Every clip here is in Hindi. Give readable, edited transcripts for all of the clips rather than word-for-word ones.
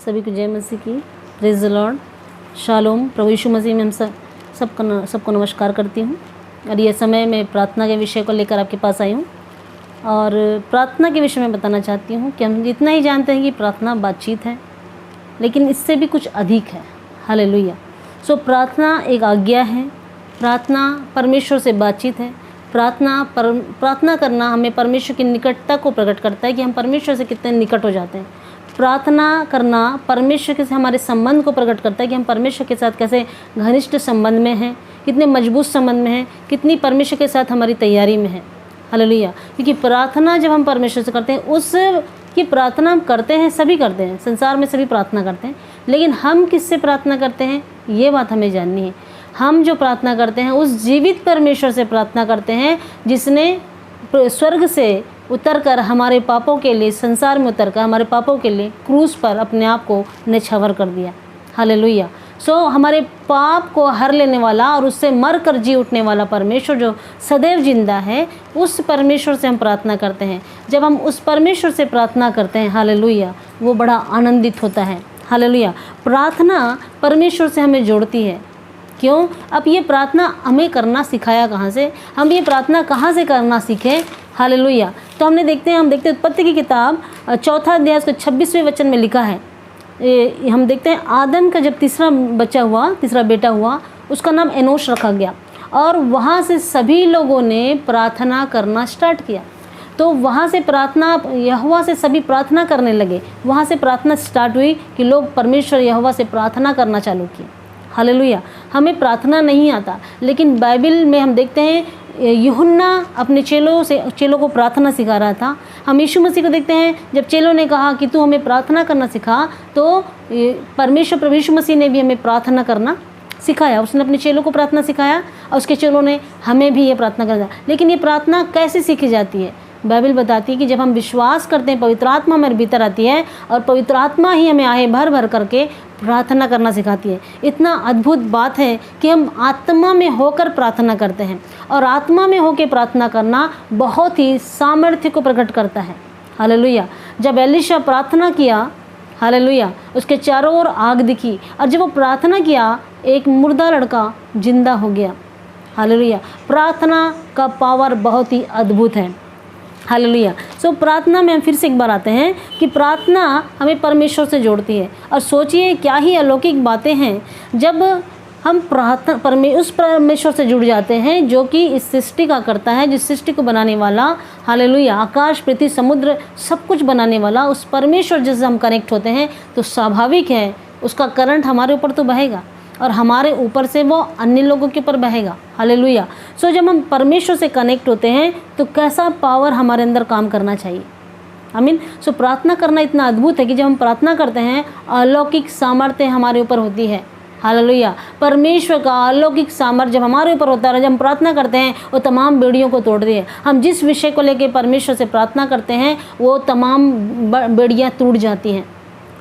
सभी को जय मसीह की, प्रेज द लॉर्ड, शालोम। प्रभु यीशु मसीह में हम सबको नमस्कार करती हूँ। और ये समय मैं प्रार्थना के विषय को लेकर आपके पास आई हूँ। और प्रार्थना के विषय में बताना चाहती हूँ कि हम इतना ही जानते हैं कि प्रार्थना बातचीत है, लेकिन इससे भी कुछ अधिक है। हालेलुया। सो प्रार्थना एक आज्ञा है, प्रार्थना परमेश्वर से बातचीत है। प्रार्थना करना हमें परमेश्वर की निकटता को प्रकट करता है कि हम परमेश्वर से कितने निकट हो जाते हैं। प्रार्थना करना परमेश्वर के से हमारे संबंध को प्रकट करता है कि हम परमेश्वर के साथ कैसे घनिष्ठ संबंध में हैं, कितने मजबूत संबंध में हैं, कितनी परमेश्वर के साथ हमारी तैयारी में है। हालेलुया। क्योंकि प्रार्थना जब हम परमेश्वर से करते हैं, उसकी प्रार्थना हम करते हैं, सभी करते हैं, संसार में सभी प्रार्थना करते हैं, लेकिन हम किससे प्रार्थना करते हैं ये बात हमें जाननी है। हम जो प्रार्थना करते हैं उस जीवित परमेश्वर से प्रार्थना करते हैं, जिसने स्वर्ग से उतरकर हमारे पापों के लिए, संसार में उतरकर हमारे पापों के लिए क्रूस पर अपने आप को न्यौछावर कर दिया। हालेलुया। सो हमारे पाप को हर लेने वाला और उससे मर कर जी उठने वाला परमेश्वर जो सदैव जिंदा है, उस परमेश्वर से हम प्रार्थना करते हैं। जब हम उस परमेश्वर से प्रार्थना करते हैं, हालेलुया, वो बड़ा आनंदित होता है। हालेलुया। प्रार्थना परमेश्वर से हमें जोड़ती है। क्यों? अब ये प्रार्थना हमें करना सिखाया कहाँ से? हम ये प्रार्थना कहाँ से करना सीखे? हालेलुया। तो हम देखते हैं उत्पत्ति की किताब 4 अध्याय उसके 26वें वचन में लिखा है। हम देखते हैं आदम का जब तीसरा बेटा हुआ, उसका नाम एनोश रखा गया, और वहाँ से सभी लोगों ने प्रार्थना करना स्टार्ट किया। तो वहाँ से प्रार्थना, यहोवा से सभी प्रार्थना करने लगे। वहाँ से प्रार्थना स्टार्ट हुई कि लोग परमेश्वर यहोवा से प्रार्थना करना चालू किए। हालेलुया। हमें प्रार्थना नहीं आता, लेकिन बाइबल में हम देखते हैं यूहन्ना अपने चेलों को प्रार्थना सिखा रहा था। हम यीशु मसीह को देखते हैं, जब चेलों ने कहा कि तू हमें प्रार्थना करना सिखा, तो परमेश्वर प्रभु यीशु मसीह ने भी हमें प्रार्थना करना सिखाया। उसने अपने चेलों को प्रार्थना सिखाया और उसके चेलों ने हमें भी ये प्रार्थना करना। लेकिन ये प्रार्थना कैसे सीखी जाती है? बाइबल बताती है कि जब हम विश्वास करते हैं, पवित्र आत्मा हमारे भीतर आती है और पवित्र आत्मा ही हमें आहे भर भर करके प्रार्थना करना सिखाती है। इतना अद्भुत बात है कि हम आत्मा में होकर प्रार्थना करते हैं, और आत्मा में होकर प्रार्थना करना बहुत ही सामर्थ्य को प्रकट करता है। हालेलुया। जब एलीशा प्रार्थना किया, हालेलुया, उसके चारों ओर आग दिखी, और जब वो प्रार्थना किया, एक मुर्दा लड़का जिंदा हो गया। हालेलुया। प्रार्थना का पावर बहुत ही अद्भुत है। हालेलुया। सो प्रार्थना में हम फिर से एक बार आते हैं कि प्रार्थना हमें परमेश्वर से जोड़ती है। और सोचिए क्या ही अलौकिक बातें हैं जब हम उस परमेश्वर से जुड़ जाते हैं जो कि इस सृष्टि का करता है, जिस सृष्टि को बनाने वाला, हालेलुया, आकाश, पृथ्वी, समुद्र, सब कुछ बनाने वाला उस परमेश्वर जैसे हम कनेक्ट होते हैं, तो स्वाभाविक है उसका करंट हमारे ऊपर तो बहेगा, और हमारे ऊपर से वो अन्य लोगों के ऊपर बहेगा। हालेलुया। सो जब हम परमेश्वर से कनेक्ट होते हैं तो कैसा पावर हमारे अंदर काम करना चाहिए। आमीन। सो प्रार्थना करना इतना अद्भुत है कि जब हम प्रार्थना करते हैं, अलौकिक सामर्थ्य हमारे ऊपर होती है। हालेलुया। परमेश्वर का अलौकिक सामर्थ्य जब हमारे ऊपर होता है, जब हम प्रार्थना करते हैं, वो तमाम बेड़ियों को तोड़ दिए। हम जिस विषय को लेकर परमेश्वर से प्रार्थना करते हैं, वो तमाम बेड़ियाँ टूट जाती हैं।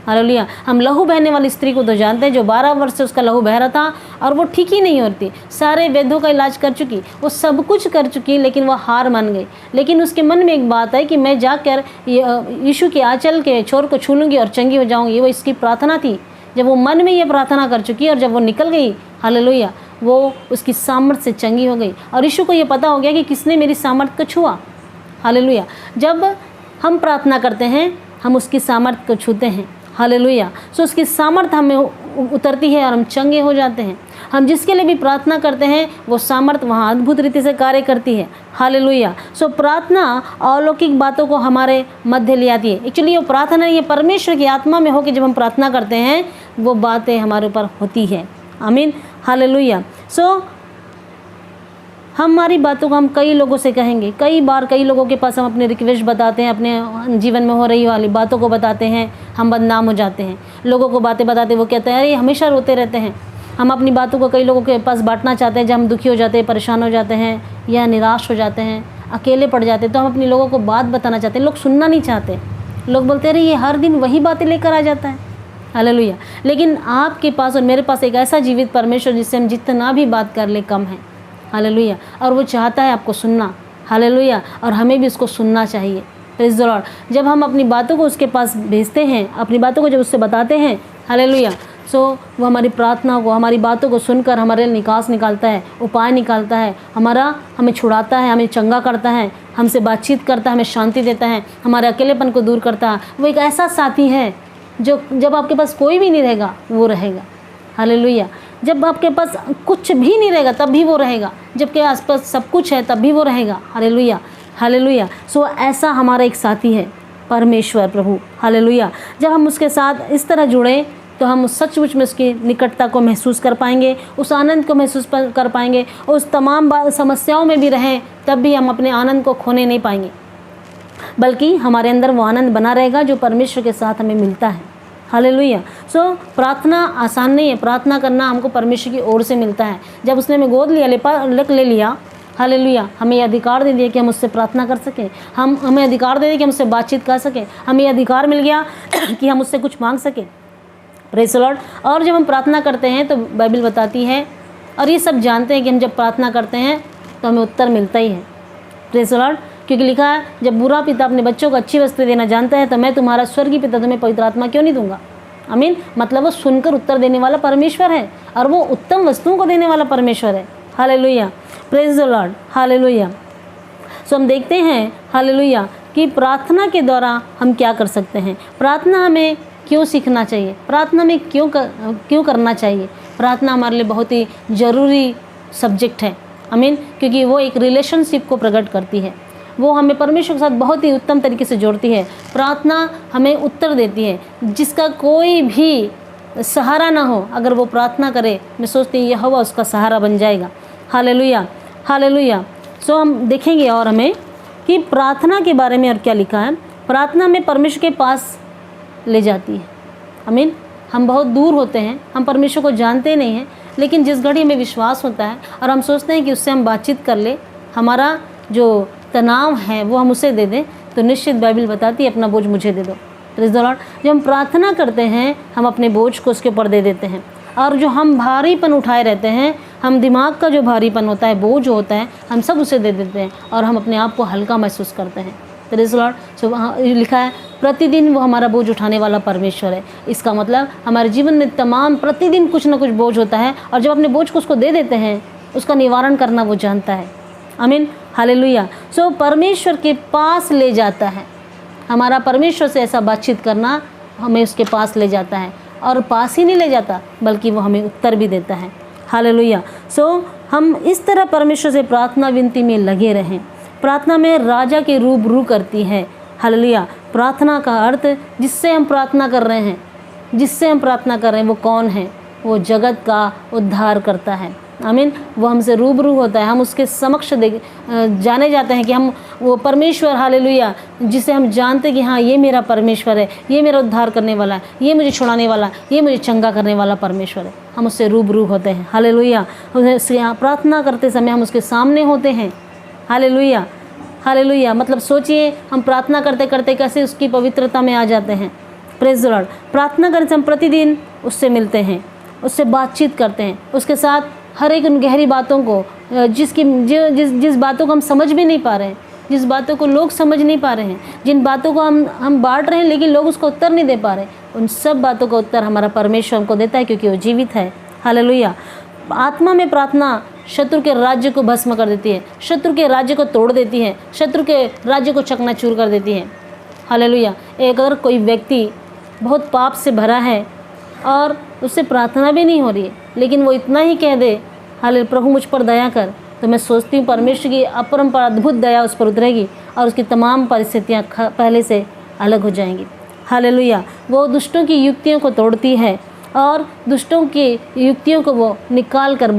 हालेलुया। हम लहू बहने वाली स्त्री को तो जानते हैं, जो 12 वर्ष से उसका लहू बह रहा था और वो ठीक ही नहीं होती। सारे वैद्यों का इलाज कर चुकी, वो सब कुछ कर चुकी, लेकिन वह हार मान गई। लेकिन उसके मन में एक बात है कि मैं जाकर यीशु के आंचल के छोर को छू लूँगी और चंगी हो जाऊँगी। वो इसकी प्रार्थना थी। जब वो मन में ये प्रार्थना कर चुकी और जब वो निकल गई, हालेलुया, वो उसकी सामर्थ्य से चंगी हो गई। और यीशु को ये पता हो गया कि किसने मेरी सामर्थ्य को छुआ। हालेलुया। जब हम प्रार्थना करते हैं, हम उसकी सामर्थ्य को छूते हैं। हालेलुया। सो उसकी सामर्थ्य हमें उतरती है और हम चंगे हो जाते हैं। हम जिसके लिए भी प्रार्थना करते हैं, वो सामर्थ्य वहाँ अद्भुत रीति से कार्य करती है। हालेलुया। सो प्रार्थना अलौकिक बातों को हमारे मध्य ले आती है। एक्चुअली वो प्रार्थना, ये परमेश्वर की आत्मा में होकर जब हम प्रार्थना करते हैं, वो बातें हमारे ऊपर होती है। आमीन। हालेलुया। सो हमारी बातों को हम कई लोगों से कहेंगे। कई बार कई लोगों के पास हम अपने रिक्वेस्ट बताते हैं, अपने जीवन में हो रही वाली बातों को बताते हैं, हम बदनाम हो जाते हैं। लोगों को बातें बताते, वो कहते हैं अरे हमेशा रोते रहते हैं। हम अपनी बातों को कई लोगों के पास बांटना चाहते हैं, जब हम दुखी हो जाते हैं, परेशान हो जाते हैं, या निराश हो जाते हैं, अकेले पड़ जाते हैं, तो हम अपनी लोगों को बात बताना चाहते हैं। लोग सुनना नहीं चाहते। लोग बोलते हैं अरे ये हर दिन वही बातें लेकर आ जाता है। हालेलुया। लेकिन आपके पास और मेरे पास एक ऐसा जीवित परमेश्वर जिससे हम जितना भी बात कर ले कम है। हालेलुया। और वो चाहता है आपको सुनना। हालेलुया। और हमें भी उसको सुनना चाहिए। Praise the Lord. जब हम अपनी बातों को उसके पास भेजते हैं, अपनी बातों को जब उससे बताते हैं, हालेलुया, सो वो हमारी प्रार्थना को, हमारी बातों को सुनकर हमारे निकास निकालता है, उपाय निकालता है, हमें छुड़ाता है, हमें चंगा करता है, हमसे बातचीत करता है, हमें शांति देता है, हमारे अकेलेपन को दूर करता है। वो एक ऐसा साथी है जो जब आपके पास कोई भी नहीं रहेगा वो रहेगा, हालेलुया। जब आपके पास कुछ भी नहीं रहेगा तब भी वो रहेगा, जबकि आसपास सब कुछ है तब भी वो रहेगा, हालेलुया, हालेलुया। सो ऐसा हमारा एक साथी है परमेश्वर प्रभु, हालेलुया। जब हम उसके साथ इस तरह जुड़े तो हम सचमुच में उसकी निकटता को महसूस कर पाएंगे, उस आनंद को महसूस कर पाएंगे। उस तमाम समस्याओं में भी रहें तब भी हम अपने आनंद को खोने नहीं पाएंगे, बल्कि हमारे अंदर वो आनंद बना रहेगा जो परमेश्वर के साथ हमें मिलता है, हालेलुया। सो प्रार्थना आसान नहीं है, प्रार्थना करना हमको परमेश्वर की ओर से मिलता है। जब उसने हमें गोद ले लिया, हालेलुया, हमें यह अधिकार दे दिया कि हम उससे प्रार्थना कर सकें, हमें अधिकार दे दिया कि हम उससे बातचीत कर सकें, हमें यह अधिकार मिल गया कि हम उससे कुछ मांग सकें, प्रेज़ द लॉर्ड। और जब हम प्रार्थना करते हैं तो बाइबल बताती है, और ये सब जानते हैं कि हम जब प्रार्थना करते हैं तो हमें उत्तर मिलता ही है, प्रेज़ द लॉर्ड। क्योंकि लिखा है, जब बुरा पिता अपने बच्चों को अच्छी वस्तु देना जानता है तो मैं तुम्हारा स्वर्गीय पिता तुम्हें पवित्र आत्मा क्यों नहीं दूंगा। आमीन। मतलब वो सुनकर उत्तर देने वाला परमेश्वर है, और वो उत्तम वस्तुओं को देने वाला परमेश्वर है, hallelujah, praise the Lord, hallelujah. So हम देखते हैं, हालेलुया, कि प्रार्थना के द्वारा हम क्या कर सकते हैं, प्रार्थना हमें क्यों सीखना चाहिए, प्रार्थना में क्यों करना चाहिए। प्रार्थना हमारे लिए बहुत ही ज़रूरी सब्जेक्ट है, आमीन, क्योंकि वो एक रिलेशनशिप को प्रकट करती है, वो हमें परमेश्वर के साथ बहुत ही उत्तम तरीके से जोड़ती है। प्रार्थना हमें उत्तर देती है, जिसका कोई भी सहारा ना हो, अगर वो प्रार्थना करे, मैं सोचती हूँ यहोवा उसका सहारा बन जाएगा, हालेलुया, हालेलुया। सो हम देखेंगे और हमें कि प्रार्थना के बारे में और क्या लिखा है। प्रार्थना हमें परमेश्वर के पास ले जाती है, आमीन। हम बहुत दूर होते हैं, हम परमेश्वर को जानते नहीं हैं, लेकिन जिस घड़ी हमें विश्वास होता है और हम सोचते हैं कि उससे हम बातचीत कर ले, हमारा जो तनाव है वो हम उसे दे दें, तो निश्चित बाइबल बताती है अपना बोझ मुझे दे दो, प्रेज़ द लॉर्ड। जब हम प्रार्थना करते हैं हम अपने बोझ को उसके ऊपर दे देते हैं, और जो हम भारीपन उठाए रहते हैं, हम दिमाग का जो भारीपन होता है, बोझ होता है, हम सब उसे दे देते हैं और हम अपने आप को हल्का महसूस करते हैं, प्रेज़ द लॉर्ड। सो वहाँ लिखा है, प्रतिदिन वो हमारा बोझ उठाने वाला परमेश्वर है। इसका मतलब हमारे जीवन में तमाम प्रतिदिन कुछ ना कुछ बोझ होता है, और जब अपने बोझ को उसको दे देते हैं, उसका निवारण करना वो जानता है, आमीन, हालेलुया। सो परमेश्वर के पास ले जाता है, हमारा परमेश्वर से ऐसा बातचीत करना हमें उसके पास ले जाता है, और पास ही नहीं ले जाता बल्कि वो हमें उत्तर भी देता है, हालेलुया। सो हम इस तरह परमेश्वर से प्रार्थना विनती में लगे रहें। प्रार्थना में राजा के रूबरू करती है, हालेलुया। प्रार्थना का अर्थ, जिससे हम प्रार्थना कर रहे हैं, जिससे हम प्रार्थना कर रहे हैं वो कौन है, वो जगत का उद्धार करता है, आमीन। वो हमसे रूबरू होता है, हम उसके समक्ष जाने जाते हैं कि हम वो परमेश्वर, हालेलुया, जिसे हम जानते कि हाँ ये मेरा परमेश्वर है, ये मेरा उद्धार करने वाला है, ये मुझे छुड़ाने वाला, ये मुझे चंगा करने वाला परमेश्वर है। हम उससे रूबरू होते हैं, हालेलुया। प्रार्थना करते समय हम उसके सामने होते हैं, हालेलुया, हालेलुया। मतलब सोचिए, हम प्रार्थना करते करते कैसे उसकी पवित्रता में आ जाते हैं, प्रेज़ द लॉर्ड। प्रार्थना करते से हम प्रतिदिन उससे मिलते हैं, उससे बातचीत करते हैं, उसके साथ हर एक उन गहरी बातों को, जिस बातों को हम समझ भी नहीं पा रहे हैं, जिस बातों को लोग समझ नहीं पा रहे हैं, जिन बातों को हम बांट रहे हैं लेकिन लोग उसको उत्तर नहीं दे पा रहे, उन सब बातों का उत्तर हमारा परमेश्वर हमको देता है, क्योंकि वो जीवित है, हालेलुया। आत्मा में प्रार्थना शत्रु के राज्य को भस्म कर देती है, शत्रु के राज्य को तोड़ देती है, शत्रु के राज्य को चकनाचूर कर देती है, हालेलुया। अगर कोई व्यक्ति बहुत पाप से भरा है और उससे प्रार्थना भी नहीं हो रही है, लेकिन वो इतना ही कह दे, हालेलुया, प्रभु मुझ पर दया कर, तो मैं सोचती हूँ परमेश्वर की अपरंपार अद्भुत दया उस पर उतरेगी और उसकी तमाम परिस्थितियाँ पहले से अलग हो जाएंगी, हालेलुया। वो दुष्टों की युक्तियों को तोड़ती है और दुष्टों की युक्तियों को वो निकाल कर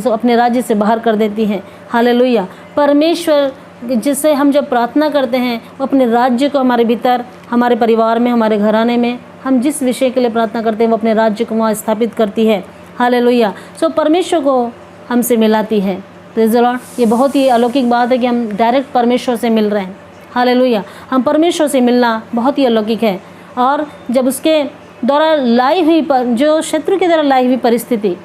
अपने राज्य से बाहर कर देती है, हालेलुया। परमेश्वर जिससे हम जब प्रार्थना करते हैं, वो अपने राज्य को हमारे भीतर, हमारे परिवार में, हमारे घराने में, हम जिस विषय के लिए प्रार्थना करते हैं वो अपने राज्य को वहाँ स्थापित करती है, हालेलुया। सो परमेश्वर को हमसे मिलाती है, प्रेज़ द लॉर्ड। ये बहुत ही अलौकिक बात है कि हम डायरेक्ट परमेश्वर से मिल रहे हैं, हालेलुया। हम परमेश्वर से मिलना बहुत ही अलौकिक है, और जब उसके द्वारा लाई हुई जो शत्रु के द्वारा लाई हुई परिस्थिति,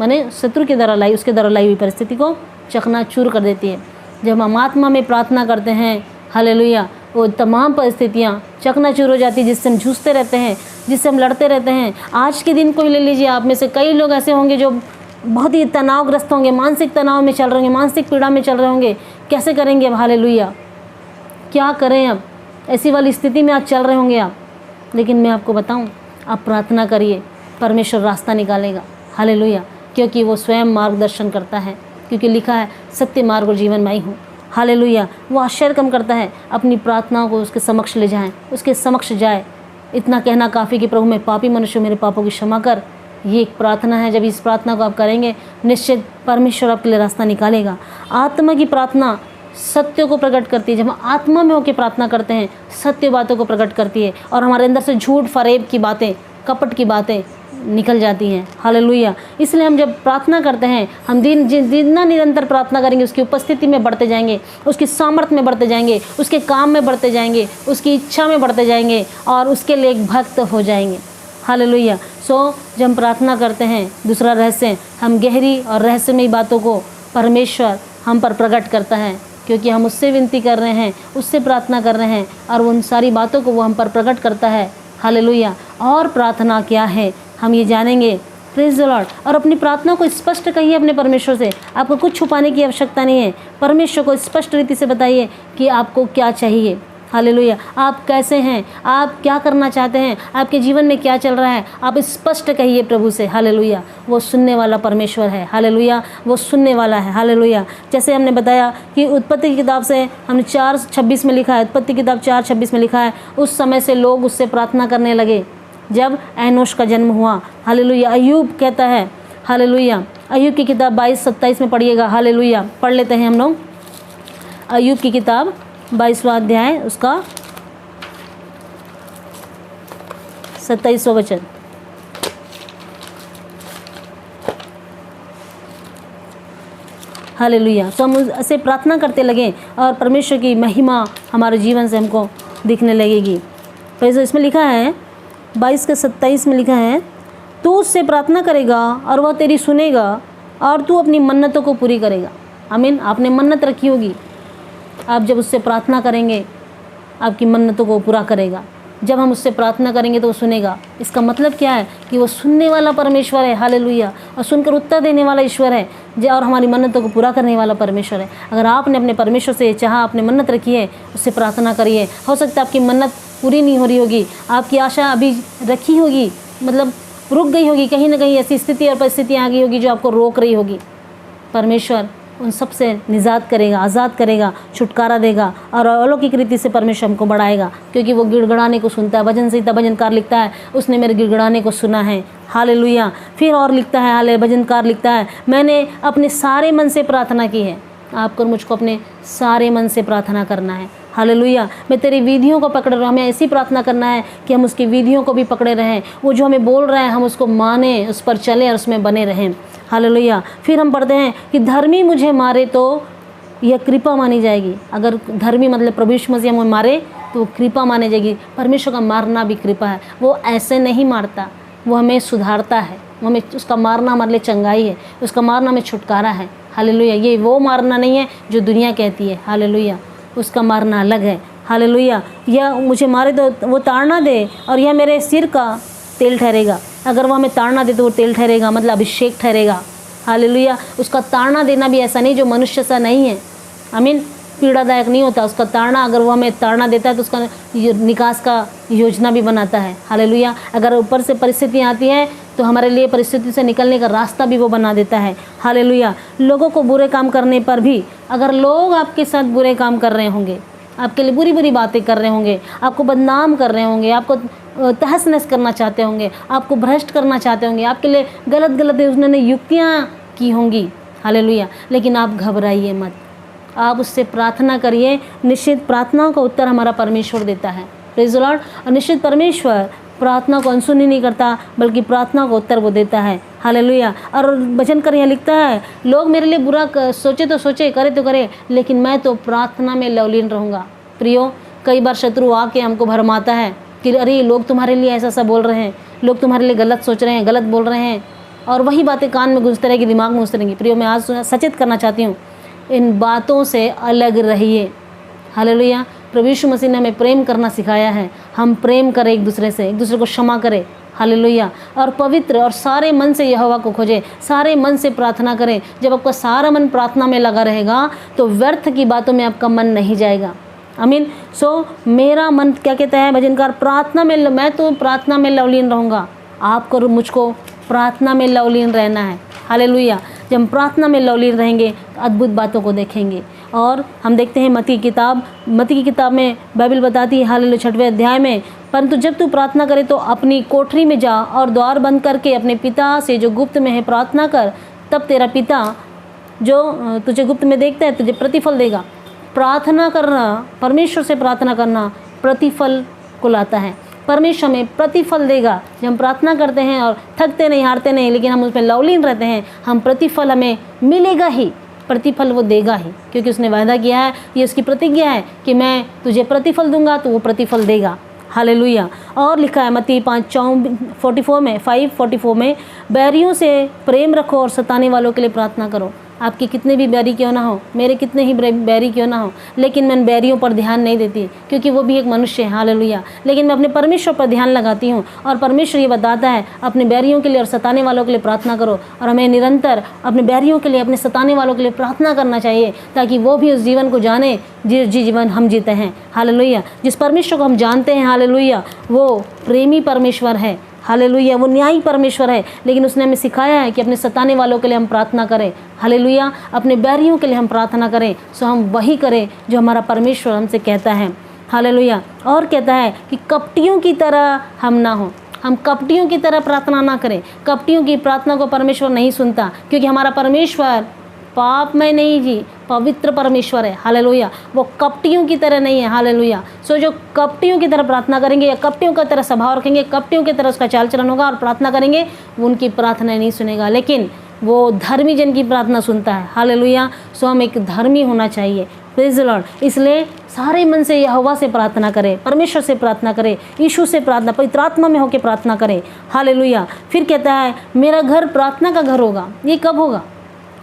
माने शत्रु के द्वारा उसके द्वारा लाई हुई परिस्थिति को चकनाचूर कर देती है। जब हम आत्मा में प्रार्थना करते हैं, हालेलुया, वो तमाम परिस्थितियाँ चकनाचूर हो जाती है जिससे हम जूझते रहते हैं, जिससे हम लड़ते रहते हैं। आज के दिन कोई ले लीजिए, आप में से कई लोग ऐसे होंगे जो बहुत ही तनावग्रस्त होंगे, मानसिक तनाव में चल रहे होंगे, मानसिक पीड़ा में चल रहे होंगे। कैसे करेंगे अब? हालेलुया, क्या करें अब? ऐसी वाली स्थिति में आज चल रहे होंगे आप। लेकिन मैं आपको बताऊं, आप प्रार्थना करिए, परमेश्वर रास्ता निकालेगा। हालेलुया, क्योंकि वो स्वयं मार्गदर्शन करता है, क्योंकि लिखा है सत्य मार्ग और जीवन मैं ही हूँ। हालेलुया, वो आश्चर्य कम करता है। अपनी प्रार्थनाओं को उसके समक्ष ले जाएं, उसके समक्ष जाए। इतना कहना काफ़ी कि प्रभु मैं पापी मनुष्य, मेरे पापों की क्षमा कर। ये एक प्रार्थना है। जब इस प्रार्थना को आप करेंगे, निश्चित परमेश्वर आपके लिए रास्ता निकालेगा। आत्मा की प्रार्थना सत्य को प्रकट करती है। जब हम आत्मा में होकर प्रार्थना करते हैं, सत्य बातों को प्रकट करती है और हमारे अंदर से झूठ फरेब की बातें, कपट की बातें निकल जाती हैं। हालेलुया, इसलिए हम जब प्रार्थना करते हैं, हम जितना निरंतर प्रार्थना करेंगे, उसकी उपस्थिति में बढ़ते जाएंगे, उसकी सामर्थ्य में बढ़ते जाएंगे, उसके काम में बढ़ते जाएंगे, उसकी इच्छा में बढ़ते जाएंगे और उसके लिए एक भक्त हो जाएंगे। हालेलुया। जब हम प्रार्थना करते हैं, दूसरा रहस्य, हम गहरी और रहस्यमयी बातों को परमेश्वर हम पर प्रकट करता है, क्योंकि हम उससे विनती कर रहे हैं, उससे प्रार्थना कर रहे हैं और उन सारी बातों को वो हम पर प्रकट करता है। हालेलुया। और प्रार्थना क्या है हम ये जानेंगे। Praise the Lord. और अपनी प्रार्थना को स्पष्ट कहिए अपने परमेश्वर से। आपको कुछ छुपाने की आवश्यकता नहीं है। परमेश्वर को स्पष्ट रीति से बताइए कि आपको क्या चाहिए। हालेलुया। आप कैसे हैं, आप क्या करना चाहते हैं, आपके जीवन में क्या चल रहा है, आप स्पष्ट कहिए प्रभु से। हालेलुया। वो सुनने वाला परमेश्वर है। हालेलुया, वो सुनने वाला है। हालेलुया। जैसे हमने बताया कि उत्पत्ति की किताब से हमने 4:26 में लिखा है, उत्पत्ति की किताब 4:26 में लिखा है, उस समय से लोग उससे प्रार्थना करने लगे जब एनोश का जन्म हुआ। हालेलुया। अय्यूब कहता है, हालेलुया, अय्यूब की किताब 22:27 में पढ़िएगा। हालेलुया, पढ़ लेते हैं हम लोग। अय्यूब की किताब 22वां अध्याय, उसका 27वां वचन। हालेलुया। तो हम ऐसे प्रार्थना करते लगे और परमेश्वर की महिमा हमारे जीवन से हमको दिखने लगेगी। तो इसमें लिखा है 22:27 में लिखा है, तू उससे प्रार्थना करेगा और वह तेरी सुनेगा और तू अपनी मन्नतों को पूरी करेगा। आमीन। आपने मन्नत रखी होगी, आप जब उससे प्रार्थना करेंगे आपकी मन्नतों को पूरा करेगा। जब हम उससे प्रार्थना करेंगे तो वो सुनेगा। इसका मतलब क्या है कि वो सुनने वाला परमेश्वर है। हालेलुया। और सुनकर उत्तर देने वाला ईश्वर है और हमारी मन्नतों को पूरा करने वाला परमेश्वर है। अगर आपने अपने परमेश्वर से चाहा, आपने मन्नत रखी है, उससे प्रार्थना करिए। हो सकता है आपकी मन्नत पूरी नहीं हो रही होगी, आपकी आशा अभी रखी होगी, मतलब रुक गई होगी, कहीं ना कहीं ऐसी स्थिति और परिस्थितियाँ आ गई होगी जो आपको रोक रही होगी। परमेश्वर उन सब से निजात करेगा, आज़ाद करेगा, छुटकारा देगा और अलौकिक रीति से परमेश्वर हमको बढ़ाएगा, क्योंकि वो गिड़गड़ाने को सुनता है। भजन संहिता भजनकार लिखता है, उसने मेरे गिड़गड़ाने को सुना है। हालेलुया। फिर और लिखता है, हाले भजनकार लिखता है, मैंने अपने सारे मन से प्रार्थना की है। आपको मुझको अपने सारे मन से प्रार्थना करना है। हालेलुया। मैं तेरी विधियों को पकड़ रहा हूँ। हमें ऐसी प्रार्थना करना है कि हम उसकी विधियों को भी पकड़े रहें। वो जो हमें बोल रहा है हम उसको माने, उस पर चलें और उसमें बने रहें। हालेलुया। फिर हम पढ़ते हैं कि धर्मी मुझे मारे तो यह कृपा मानी जाएगी। अगर धर्मी मतलब प्रभु यीशु मसीह हमें मारे तो वो कृपा मानी जाएगी। परमेश्वर का मारना भी कृपा है। वो ऐसे नहीं मारता, वो हमें सुधारता है। वो हमें, उसका मारना हमारे लिए चंगाई है, उसका मारना हमें छुटकारा है। हालेलुया। ये वो मारना नहीं है जो दुनिया कहती है। हालेलुया। उसका मारना अलग है। हालेलुया। यह मुझे मारे तो वो ताड़ना दे और यह मेरे सिर का तेल ठहरेगा। अगर वो हमें ताड़ना दे तो वो तेल ठहरेगा, मतलब अभिषेक ठहरेगा। हालेलुया। उसका ताड़ना देना भी ऐसा नहीं जो मनुष्य सा नहीं है। आमीन। पीड़ादायक नहीं होता उसका ताड़ना। अगर वो हमें ताड़ना देता है तो उसका निकास का योजना भी बनाता है। हालेलुया। अगर ऊपर से परिस्थितियाँ आती हैं तो हमारे लिए परिस्थिति से निकलने का रास्ता भी वो बना देता है। हालेलुया। लोगों को बुरे काम करने पर भी, अगर लोग आपके साथ बुरे काम कर रहे होंगे, आपके लिए बुरी बुरी बातें कर रहे होंगे, आपको बदनाम कर रहे होंगे, आपको तहस नहस करना चाहते होंगे, आपको भ्रष्ट करना चाहते होंगे, आपके लिए गलत गलत उन्होंने युक्तियाँ की होंगी। हालेलुया। लेकिन आप घबराइए मत, आप उससे प्रार्थना करिए। निश्चित प्रार्थनाओं का उत्तर हमारा परमेश्वर देता है। Praise the Lord. और निश्चित परमेश्वर प्रार्थना को अनसुनी नहीं करता, बल्कि प्रार्थना को उत्तर वो देता है। हालेलुया। और भजनकर यहाँ लिखता है, लोग मेरे लिए बुरा सोचे तो सोचे, करे तो करे, लेकिन मैं तो प्रार्थना में लवलीन रहूँगा। प्रियो, कई बार शत्रु आके हमको भरमाता है कि अरे लोग तुम्हारे लिए ऐसा सा बोल रहे हैं, लोग तुम्हारे लिए गलत सोच रहे हैं, गलत बोल रहे हैं, और वही बातें कान में गूंजते रहेगी, दिमाग में गूंजते रहेंगी। प्रियो, मैं आज सचेत करना चाहती हूँ, इन बातों से अलग रहिए। हालेलुया। प्रभु यीशु मसीह ने हमें प्रेम करना सिखाया है। हम प्रेम करें एक दूसरे से, एक दूसरे को क्षमा करें। हालेलुया। और पवित्र और सारे मन से यहोवा को खोजें, सारे मन से प्रार्थना करें। जब आपका सारा मन प्रार्थना में लगा रहेगा तो व्यर्थ की बातों में आपका मन नहीं जाएगा। आमीन। सो मेरा मन क्या कहता है भजनकार, प्रार्थना में, मैं तो प्रार्थना में लवलीन रहूँगा। आपको और मुझको प्रार्थना में लवलीन रहना है। हालेलुया। जब हम प्रार्थना में लवलीन रहेंगे तो अद्भुत बातों को देखेंगे। और हम देखते हैं मत्ती की किताब में बाइबल बताती है, हालेलुया, 6वें अध्याय में, परंतु जब तू प्रार्थना करे तो अपनी कोठरी में जा और द्वार बंद करके अपने पिता से जो गुप्त में है प्रार्थना कर, तब तेरा पिता जो तुझे गुप्त में देखता है तुझे प्रतिफल देगा। प्रार्थना करना, परमेश्वर से प्रार्थना करना प्रतिफल को लाता है। परमेश्वर हमें प्रतिफल देगा। जब हम प्रार्थना करते हैं और थकते नहीं, हारते नहीं, लेकिन हम उसमें लवलीन रहते हैं, हम प्रतिफल हमें मिलेगा ही, प्रतिफल वो देगा ही, क्योंकि उसने वायदा किया है, ये उसकी प्रतिज्ञा है कि मैं तुझे प्रतिफल दूंगा, तो वो प्रतिफल देगा। हालेलुया। और लिखा है मत्ती 5:44 में, बैरियों से प्रेम रखो और सताने वालों के लिए प्रार्थना करो। आपके कितने भी बैरी क्यों ना हो, मेरे कितने ही बैरी क्यों ना हो, लेकिन मैं बैरियों पर ध्यान नहीं देती, क्योंकि वो भी एक मनुष्य है। हालेलुया। लेकिन मैं अपने परमेश्वर पर ध्यान लगाती हूँ, और परमेश्वर ये बताता है अपने बैरियों के लिए और सताने वालों के लिए प्रार्थना करो। और हमें निरंतर अपने बैरियों के लिए, अपने सताने वालों के लिए प्रार्थना करना चाहिए, ताकि वो भी उस जीवन को जाने जिस जीवन हम जीते हैं। हालेलुया। जिस परमेश्वर को हम जानते हैं, हालेलुया, वो प्रेमी परमेश्वर है। हालेलुया। वो न्यायी परमेश्वर है, लेकिन उसने हमें सिखाया है कि अपने सताने वालों के लिए हम प्रार्थना करें। हालेलुया। अपने बैरियों के लिए हम प्रार्थना करें। सो हम वही करें जो हमारा परमेश्वर हमसे कहता है। हालेलुया। और कहता है कि कपटियों की तरह हम ना हो, हम कपटियों की तरह प्रार्थना ना करें। कपटियों की प्रार्थना को परमेश्वर नहीं सुनता, क्योंकि हमारा परमेश्वर पाप में नहीं जी, पवित्र परमेश्वर है। हालेलुया। वो कपटियों की तरह नहीं है। हालेलुया। सो जो कपटियों की तरह प्रार्थना करेंगे या कपटियों की तरह स्वभाव रखेंगे, कपटियों की तरह उसका चाल चलन होगा और प्रार्थना करेंगे, वो उनकी प्रार्थना नहीं सुनेगा, लेकिन वो धर्मी जन की प्रार्थना सुनता है। हालेलुया। सो हम एक धर्मी होना चाहिए। Praise the Lord. इसलिए सारे मन से यहोवा से प्रार्थना करें, परमेश्वर से प्रार्थना करें, यीशु से प्रार्थना, पवित्र आत्मा में होकर प्रार्थना करें। हालेलुया। फिर कहता है मेरा घर प्रार्थना का घर होगा। ये कब होगा?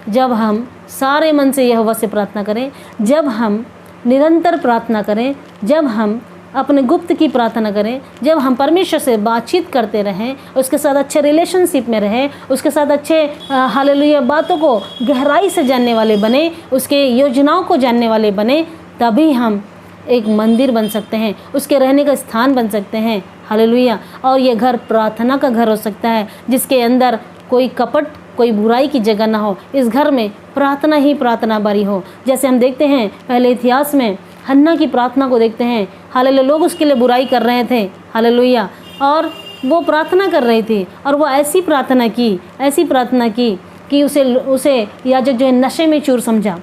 जब हम सारे मन से यहोवा से प्रार्थना करें, जब हम निरंतर प्रार्थना करें, जब हम अपने गुप्त की प्रार्थना करें, जब हम परमेश्वर से बातचीत करते रहें, उसके साथ अच्छे रिलेशनशिप में रहें, उसके साथ अच्छे हालेलुया बातों को गहराई से जानने वाले बने, उसके योजनाओं को जानने वाले बने, तभी हम एक मंदिर बन सकते हैं, उसके रहने का स्थान बन सकते हैं। हालेलुया। और ये घर प्रार्थना का घर हो सकता है, जिसके अंदर कोई कपट, कोई बुराई की जगह ना हो। इस घर में प्रार्थना ही प्रार्थना भरी हो। जैसे हम देखते हैं पहले इतिहास में हन्ना की प्रार्थना को देखते हैं। हालेलुया। लोग उसके लिए बुराई कर रहे थे। हालेलुया। और वो प्रार्थना कर रही थी, और वो ऐसी प्रार्थना की कि उसे याजक जो है नशे में चूर समझा।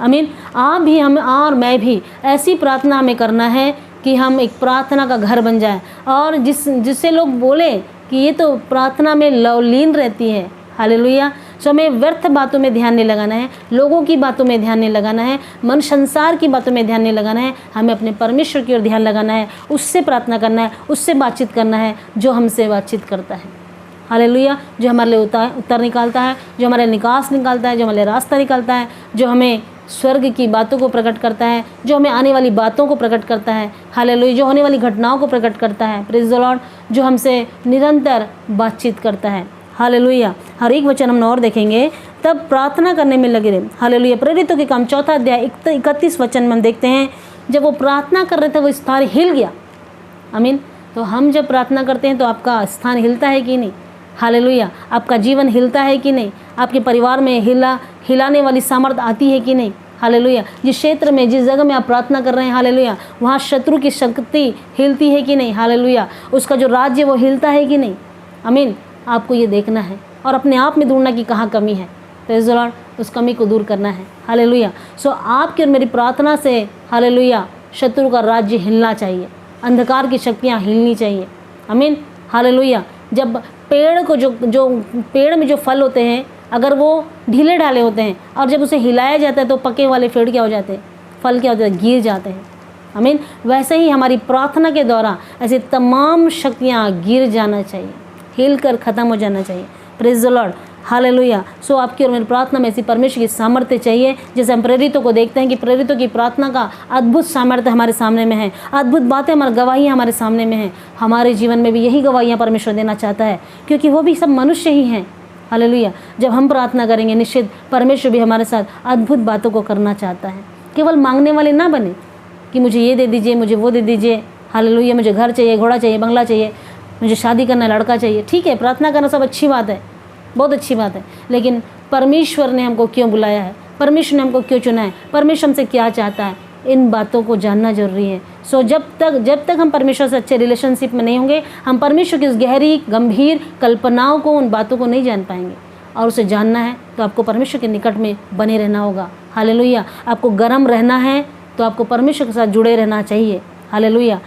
आमीन। आप भी, हम और मैं भी ऐसी प्रार्थना हमें करना है कि हम एक प्रार्थना का घर बन जाए, और जिससे लोग बोले कि ये तो प्रार्थना में लवलीन रहती है। हालेलुया। सो हमें व्यर्थ बातों में ध्यान नहीं लगाना है, लोगों की बातों में ध्यान नहीं लगाना है, मन संसार की बातों में ध्यान नहीं लगाना है। हमें अपने परमेश्वर की ओर ध्यान लगाना है, उससे प्रार्थना करना है, उससे बातचीत करना है, जो हमसे बातचीत करता है। हालेलुया। जो हमारे लिए उत्तर निकालता है, जो हमारे निकास निकालता है, जो हमारे रास्ता निकालता है, जो हमें स्वर्ग की बातों को प्रकट करता है, जो हमें आने वाली बातों को प्रकट करता है। हालेलुया। जो होने वाली घटनाओं को प्रकट करता है। Praise the Lord. जो हमसे निरंतर बातचीत करता है। हालेलुया। हर एक वचन हम और देखेंगे, तब प्रार्थना करने में लगे रहे। हालेलुया। प्रेरितों के काम 4 अध्याय 31 वचन में हम देखते हैं, जब वो प्रार्थना कर रहे थे वो स्थान हिल गया। आमीन। तो हम जब प्रार्थना करते हैं तो आपका स्थान हिलता है कि नहीं? हालेलुया। आपका जीवन हिलता है कि नहीं? आपके परिवार में हिलाने वाली सामर्थ आती है कि नहीं? हालेलुया। जिस क्षेत्र में, जिस जगह में आप प्रार्थना कर रहे हैं, हालेलुया, वहाँ शत्रु की शक्ति हिलती है कि नहीं? हालेलुया। उसका जो राज्य वो हिलता है कि नहीं? आमीन। आपको ये देखना है और अपने आप में ढूंढना कि कहाँ कमी है। Praise the Lord. उस कमी को दूर करना है। हालेलुया। सो आपकी और मेरी प्रार्थना से, हालेलुया, शत्रु का राज्य हिलना चाहिए, अंधकार की शक्तियाँ हिलनी चाहिए। आमीन। हालेलुया। जब पेड़ को जो पेड़ में जो फल होते हैं, अगर वो ढीले ढाले होते हैं और जब उसे हिलाया जाता है तो पके वाले पेड़ क्या हो जाते हैं? फल क्या होते हैं? गिर जाते हैं। आमीन। वैसे ही हमारी प्रार्थना के द्वारा ऐसी तमाम शक्तियाँ गिर जाना चाहिए, हिल कर ख़त्म हो जाना चाहिए। Praise the Lord. हालेलुया। सो आपकी और मेरी प्रार्थना में ऐसी परमेश्वर की सामर्थ्य चाहिए, जैसे हम प्रेरितों को देखते हैं कि प्रेरितों की प्रार्थना का अद्भुत सामर्थ्य हमारे सामने में है, अद्भुत बातें हमारी गवाहियाँ हमारे सामने में हैं। हमारे जीवन में भी यही गवाहियाँ परमेश्वर देना चाहता है, क्योंकि वो भी सब मनुष्य ही हैं। हालेलुया। जब हम प्रार्थना करेंगे निश्चित परमेश्वर भी हमारे साथ अद्भुत बातों को करना चाहता है। केवल मांगने वाले ना बने कि मुझे ये दे दीजिए, मुझे वो दे दीजिए। हालेलुया। मुझे घर चाहिए, घोड़ा चाहिए, बंगला चाहिए, मुझे शादी करना, लड़का चाहिए। ठीक है, प्रार्थना करना सब अच्छी बात है, बहुत अच्छी बात है, लेकिन परमेश्वर ने हमको क्यों बुलाया है, परमेश्वर ने हमको क्यों चुना है, परमेश्वर हमसे क्या चाहता है, इन बातों को जानना जरूरी है। सो जब तक हम परमेश्वर से अच्छे रिलेशनशिप में नहीं होंगे, हम परमेश्वर की उस गहरी गंभीर कल्पनाओं को, उन बातों को नहीं जान पाएंगे। और उसे जानना है तो आपको परमेश्वर के निकट में बने रहना होगा। हालेलुया। आपको गर्म रहना है तो आपको परमेश्वर के साथ जुड़े रहना चाहिए। हालेलुया।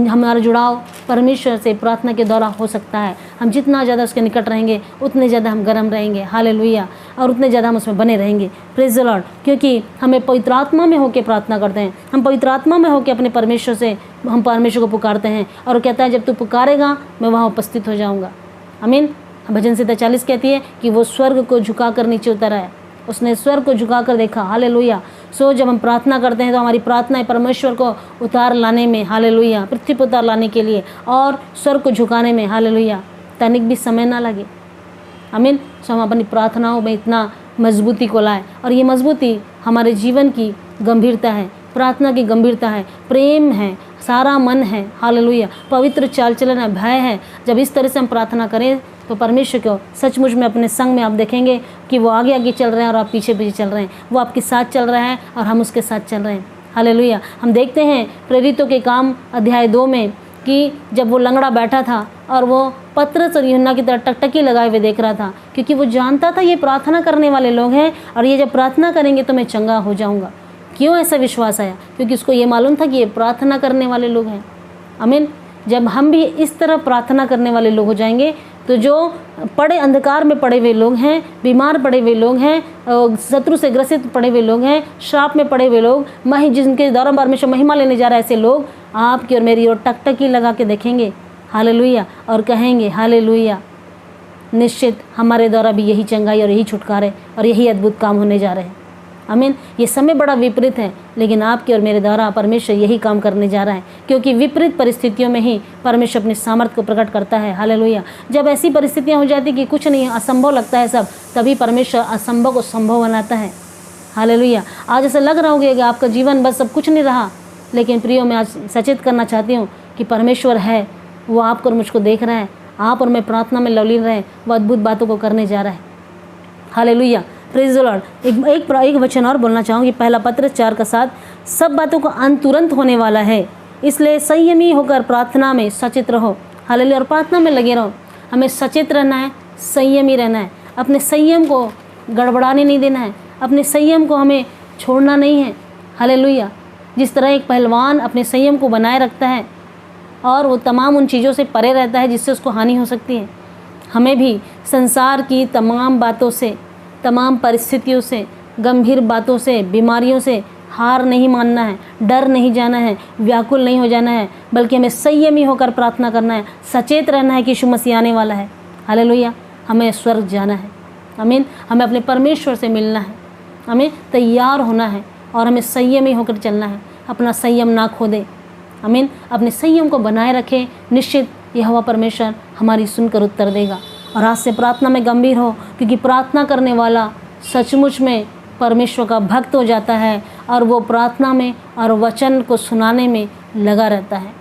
हमारा जुड़ाव परमेश्वर से प्रार्थना के द्वारा हो सकता है। हम जितना ज़्यादा उसके निकट रहेंगे उतने ज़्यादा हम गर्म रहेंगे। हालेलुया। और उतने ज़्यादा हम उसमें बने रहेंगे। Praise the Lord. क्योंकि हमें पवित्र आत्मा में होकर प्रार्थना करते हैं, हम पवित्र आत्मा में होकर अपने परमेश्वर से हम परमेश्वर को पुकारते हैं, और कहता है जब तू पुकारेगा मैं वहाँ उपस्थित हो जाऊँगा। आमीन। भजन संहिता 40 कहती है कि वो स्वर्ग को झुकाकर नीचे उतर आया, उसने स्वर्ग को झुकाकर देखा। हालेलुया। सो जब हम प्रार्थना करते हैं तो हमारी प्रार्थना परमेश्वर को उतार लाने में, हालेलुया, पृथ्वी पर उतार लाने के लिए और स्वर्ग को झुकाने में, हालेलुया, तनिक भी समय ना लगे। आमीन। सो हम अपनी प्रार्थनाओं में इतना मजबूती को लाएं, और ये मजबूती हमारे जीवन की गंभीरता है, प्रार्थना की गंभीरता है, प्रेम है, सारा मन है। हालेलुया। पवित्र चाल चलन है, भय है। जब इस तरह से हम प्रार्थना करें तो परमेश्वर को सचमुच में अपने संग में आप देखेंगे कि वो आगे आगे चल रहे हैं और आप पीछे पीछे चल रहे हैं। वो आपके साथ चल रहा है और हम उसके साथ चल रहे हैं। हालेलुया। हम देखते हैं प्रेरितों के काम अध्याय 2 में कि जब वो लंगड़ा बैठा था और वो पतरस और यूहन्ना की तरह टकटकी लगाए हुए देख रहा था, क्योंकि वो जानता था ये प्रार्थना करने वाले लोग हैं और ये जब प्रार्थना करेंगे तो मैं चंगा हो जाऊँगा। क्यों ऐसा विश्वास आया? क्योंकि उसको ये मालूम था कि ये प्रार्थना करने वाले लोग हैं। आमीन। जब हम भी इस तरह प्रार्थना करने वाले लोग हो जाएंगे तो जो पड़े अंधकार में पड़े हुए लोग हैं, बीमार पड़े हुए लोग हैं, शत्रु से ग्रसित पड़े हुए लोग हैं, श्राप में पड़े हुए लोग, जिनके द्वारा परमेश्वर महिमा लेने जा रहा है, ऐसे लोग आपकी और मेरी ओर टकटकी लगा के देखेंगे। हालेलुया। और कहेंगे हालेलुया, निश्चित हमारे द्वारा भी यही चंगाई और यही छुटकारे और यही अद्भुत काम होने जा रहे हैं। आमीन। ये समय बड़ा विपरीत है, लेकिन आपके और मेरे द्वारा परमेश्वर यही काम करने जा रहा है, क्योंकि विपरीत परिस्थितियों में ही परमेश्वर अपनी सामर्थ्य को प्रकट करता है। हालेलुया। जब ऐसी परिस्थितियां हो जाती कि कुछ नहीं, असंभव लगता है सब, तभी परमेश्वर असंभव को संभव बनाता है। हालेलुया। आज ऐसा लग रहा होगा कि आपका जीवन बस सब कुछ नहीं रहा, लेकिन प्रियो मैं आज सचेत करना चाहती हूँ कि परमेश्वर है, वो आपको और मुझको देख रहा है। आप और मैं प्रार्थना में लवलीन रहे, वो अद्भुत बातों को करने जा रहा है। हालेलुया। Praise the Lord. एक वचन और बोलना चाहूँगी, पहला पत्रस 4:7, सब बातों का अंत तुरंत होने वाला है, इसलिए संयमी होकर प्रार्थना में सचेत रहो। हालेलुया। और प्रार्थना में लगे रहो। हमें सचेत रहना है, संयमी रहना है, अपने संयम को गड़बड़ाने नहीं देना है, अपने संयम को हमें छोड़ना नहीं है। हालेलुया। जिस तरह एक पहलवान अपने संयम को बनाए रखता है और वो तमाम उन चीज़ों से परे रहता है जिससे उसको हानि हो सकती है, हमें भी संसार की तमाम बातों से, तमाम परिस्थितियों से, गंभीर बातों से, बीमारियों से हार नहीं मानना है, डर नहीं जाना है, व्याकुल नहीं हो जाना है, बल्कि हमें संयमी होकर प्रार्थना करना है, सचेत रहना है कि यीशु मसीह आने वाला है। हालेलुया। हमें स्वर्ग जाना है। आमीन। हमें अपने परमेश्वर से मिलना है, हमें तैयार होना है और हमें संयमी होकर चलना है। अपना संयम ना खो दे। आमीन। अपने संयम को बनाए रखें। निश्चित यहोवा परमेश्वर हमारी सुनकर उत्तर देगा। और आज से प्रार्थना में गंभीर हो, क्योंकि प्रार्थना करने वाला सचमुच में परमेश्वर का भक्त हो जाता है और वो प्रार्थना में और वचन को सुनाने में लगा रहता है,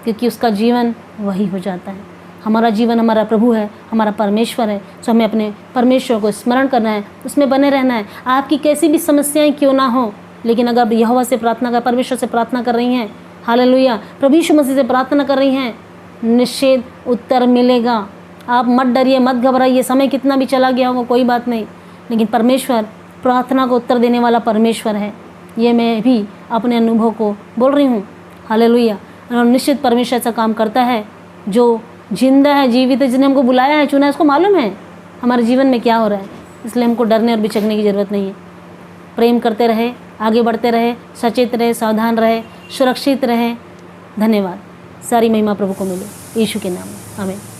क्योंकि उसका जीवन वही हो जाता है। हमारा जीवन हमारा प्रभु है, हमारा परमेश्वर है। तो हमें अपने परमेश्वर को स्मरण करना है, उसमें बने रहना है। आपकी कैसी भी समस्याएं क्यों ना हो, लेकिन अगर यहोवा से प्रार्थना कर, परमेश्वर से प्रार्थना कर रही हैं, हालेलुया, प्रभु यीशु मसीह से प्रार्थना कर रही हैं, निश्चित उत्तर मिलेगा। आप मत डरिए, मत घबराइए। समय कितना भी चला गया होगा कोई बात नहीं, लेकिन परमेश्वर प्रार्थना को उत्तर देने वाला परमेश्वर है। ये मैं भी अपने अनुभव को बोल रही हूँ। हालेलुया। और निश्चित परमेश्वर ऐसा काम करता है जो जिंदा है, जीवित है, जिसने हमको बुलाया है, चुना है, उसको मालूम है हमारे जीवन में क्या हो रहा है। इसलिए हमको डरने और बिचकने की ज़रूरत नहीं है। प्रेम करते रहे, आगे बढ़ते रहे, सचेत रहे, सावधान रहे, सुरक्षित रहे। धन्यवाद। सारी महिमा प्रभु को मिले, यीशु के नाम में। आमीन।